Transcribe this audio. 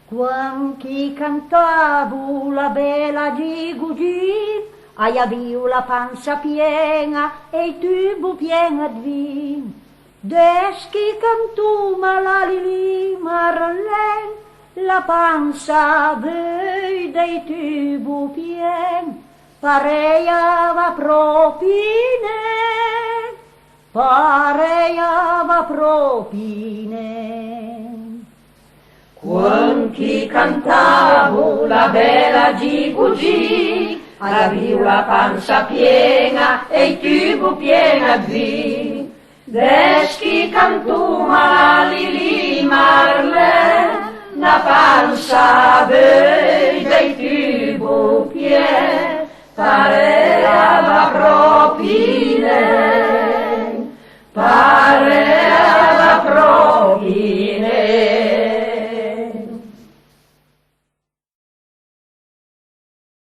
Quan chi cantavo la bella di Gugin, avio la pancia piena e il tubo pieno di vin. Des chi cantuma la lili marlen, la pancia vede il tubo pien, pareiava propine, pareiava propine. Quan chi cantavo la bella Gigugì, avio la pancia piena e il tubo piena di vin. Des chi cantuma la lili marlen, la pancia vede il tubo piena, pareiava propine, pareiava